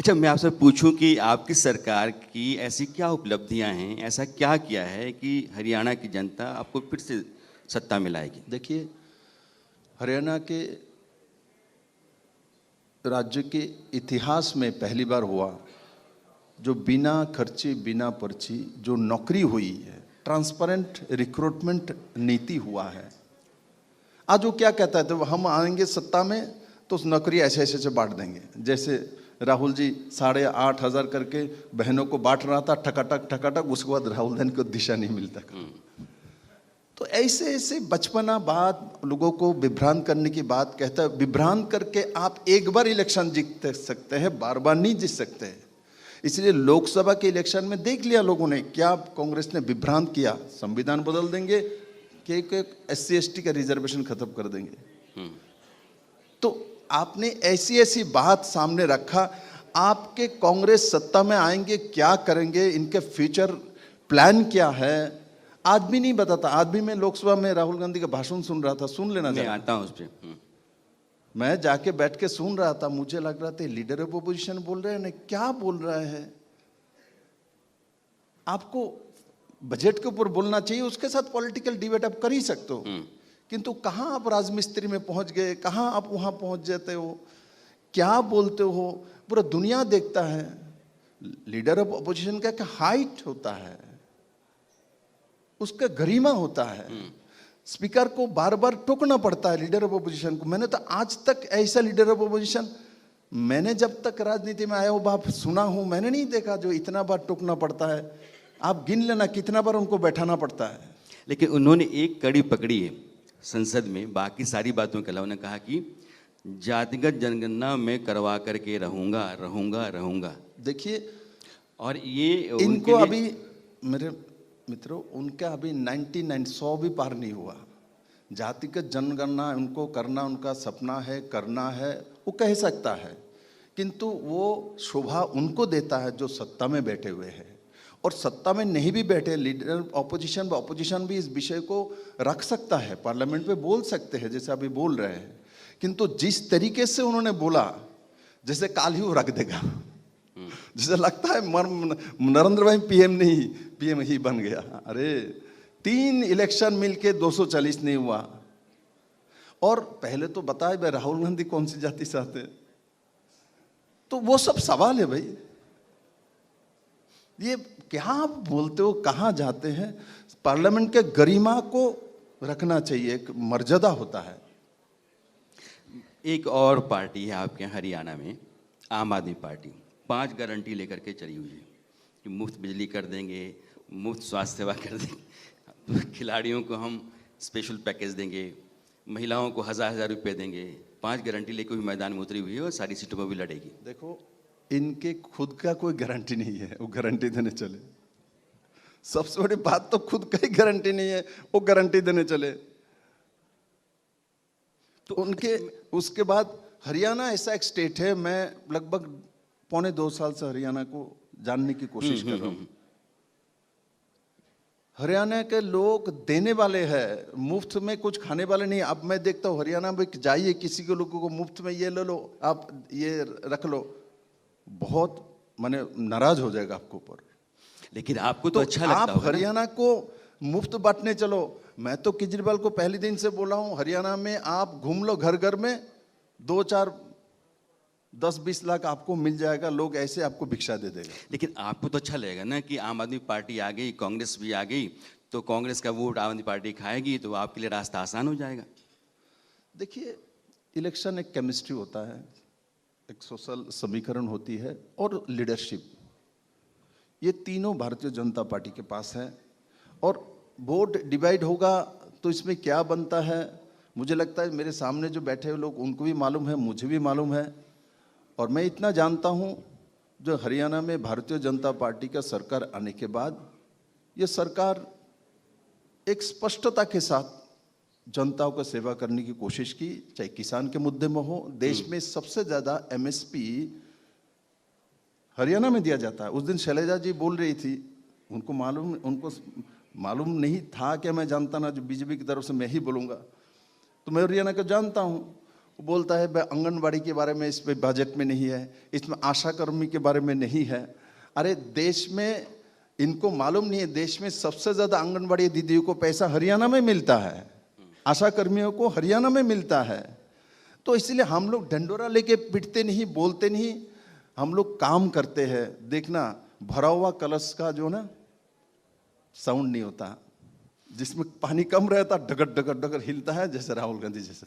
अच्छा, मैं आपसे पूछूं कि आपकी सरकार की ऐसी क्या उपलब्धियां हैं, ऐसा क्या किया है कि हरियाणा की जनता आपको फिर से सत्ता में लाएगी? देखिए, हरियाणा के राज्य के इतिहास में पहली बार हुआ जो बिना खर्चे बिना पर्ची जो नौकरी हुई है, ट्रांसपेरेंट रिक्रूटमेंट नीति हुआ है। आज वो क्या कहता है, तो हम आएंगे सत्ता में तो उस नौकरी ऐसे ऐसे से बांट देंगे। जैसे राहुल जी 8,500 करके बहनों को बांट रहा था, ठकाटक ठकाटक, उसके बाद राहुल गांधी को दिशा नहीं मिलता। तो ऐसे ऐसे बचपना बात, लोगों को विभ्रांत करने की बात कहता है। विभ्रांत करके आप एक बार इलेक्शन जीत सकते हैं, बार बार नहीं जीत सकते हैं। इसलिए लोकसभा के इलेक्शन में देख लिया लोगों ने क्या कांग्रेस ने विभ्रांत किया, संविधान बदल देंगे कि SC ST का रिजर्वेशन खत्म कर देंगे। तो आपने ऐसी ऐसी बात सामने रखा। आपके कांग्रेस सत्ता में आएंगे, क्या करेंगे, इनके फ्यूचर प्लान क्या है, आज भी नहीं बताता। आज भी मैं लोकसभा में राहुल गांधी का भाषण सुन रहा था, सुन लेना मैं आता हूं उस पे। मैं जाके बैठ के सुन रहा था, मुझे लग रहा था लीडर ऑफ अपोजिशन बोल रहे हैं, क्या बोल रहे हैं। आपको बजट के ऊपर बोलना चाहिए, उसके साथ पॉलिटिकल डिबेट आप कर ही सकते हो, किंतु कहां आप राजमिस्त्री में पहुंच गए, कहां आप वहां पहुंच जाते हो, क्या बोलते हो, पूरा दुनिया देखता है। लीडर ऑफ अपोजिशन का एक हाइट होता है, उसका गरिमा होता है। स्पीकर को बार बार टोकना पड़ता है लीडर ऑफ अपोजिशन को। मैंने तो आज तक ऐसा लीडर ऑफ अपोजिशन, मैंने जब तक राजनीति में आया हूं बाप सुना हूं, मैंने नहीं देखा जो इतना बार टोकना पड़ता है। आप गिन लेना कितना बार उनको बैठाना पड़ता है। लेकिन उन्होंने एक कड़ी पकड़ी है संसद में, बाकी सारी बातों के अलावा उन्होंने कहा कि जातिगत जनगणना मैं करवा करके रहूंगा रहूंगा रहूंगा। देखिए, और ये इनको अभी मेरे मित्रों, उनका अभी 99 100 भी पार नहीं हुआ। जातिगत जनगणना उनको करना उनका सपना है, करना है, वो कह सकता है, किंतु वो शोभा उनको देता है जो सत्ता में बैठे हुए हैं। और सत्ता में नहीं भी बैठे लीडर ऑपोजिशन भी इस विषय को रख सकता है, पार्लियामेंट में बोल सकते हैं जैसे अभी बोल रहे हैं। किंतु जिस तरीके से उन्होंने बोला, जैसे काल ही वो रख देगा, जैसे लगता है नरेंद्र भाई पीएम ही बन गया। अरे 3 इलेक्शन मिलके 240 नहीं हुआ। और पहले तो बताए भाई राहुल गांधी कौन सी जाति से आते, तो वो सब सवाल है भाई। ये क्या आप बोलते हो, कहां जाते हैं। पार्लियामेंट के गरिमा को रखना चाहिए, एक मर्यादा होता है। एक और पार्टी है आपके हरियाणा में, आम आदमी पार्टी, 5 गारंटी लेकर के चली हुई है कि मुफ्त बिजली कर देंगे, मुफ्त स्वास्थ्य सेवा कर देंगे, खिलाड़ियों को हम स्पेशल पैकेज देंगे, महिलाओं को 1000 रुपये देंगे। 5 गारंटी लेकर हुई मैदान में उतरी हुई है और सारी सीटों पर भी लड़ेगी। देखो, इनके खुद का कोई गारंटी नहीं है, वो गारंटी देने चले। सबसे बड़ी बात तो खुद का ही गारंटी नहीं है, वो गारंटी देने चले। तो उनके उसके बाद हरियाणा ऐसा एक स्टेट है, मैं लगभग 1.25 साल से हरियाणा को जानने की कोशिश कर रहा हूं। हरियाणा के लोग देने वाले हैं, मुफ्त में कुछ खाने वाले नहीं। अब मैं देखता हूं हरियाणा में जाइए, किसी के लोगों को मुफ्त में ये ले लो, आप ये रख लो, बहुत माने नाराज हो जाएगा आपके ऊपर। लेकिन आपको तो अच्छा लगता होगा आप हरियाणा को मुफ्त बांटने चलो। मैं तो केजरीवाल को पहले दिन से बोला हूं, हरियाणा में आप घूम लो, घर घर में 2 4 10-20 लाख आपको मिल जाएगा, लोग ऐसे आपको भिक्षा दे देगा। लेकिन आपको तो अच्छा लगेगा ना कि आम आदमी पार्टी आ गई, कांग्रेस भी आ गई, तो कांग्रेस का वोट आम आदमी पार्टी खाएगी, तो आपके लिए रास्ता आसान हो जाएगा। देखिए, इलेक्शन एक केमिस्ट्री होता है, एक सोशल समीकरण होती है, और लीडरशिप, ये तीनों भारतीय जनता पार्टी के पास है। और वोट डिवाइड होगा तो इसमें क्या बनता है, मुझे लगता है मेरे सामने जो बैठे हुए लोग उनको भी मालूम है, मुझे भी मालूम है। और मैं इतना जानता हूं, जो हरियाणा में भारतीय जनता पार्टी का सरकार आने के बाद, ये सरकार एक स्पष्टता के साथ जनताओं का सेवा करने की कोशिश की, चाहे किसान के मुद्दे में हो। देश में सबसे ज्यादा MSP हरियाणा में दिया जाता है। उस दिन शैलजा जी बोल रही थी, उनको मालूम नहीं था कि मैं जानता ना, जो बीजेपी की तरफ से मैं ही बोलूंगा, तो मैं हरियाणा का जानता हूं। वो बोलता है भाई आंगनबाड़ी के बारे में इसमें बजट में नहीं है, इसमें आशा कर्मी के बारे में नहीं है। अरे देश में इनको मालूम नहीं है, देश में सबसे ज्यादा आंगनबाड़ी दीदियों को पैसा हरियाणा में मिलता है, आशा कर्मियों को हरियाणा में मिलता है। तो इसलिए हम लोग ढंडोरा लेके पिटते नहीं, बोलते नहीं, हम लोग काम करते हैं। देखना भरा हुआ कलश का जो ना साउंड नहीं होता, जिसमें पानी कम रहता डगर डगर डगर हिलता है, जैसे राहुल गांधी जैसे।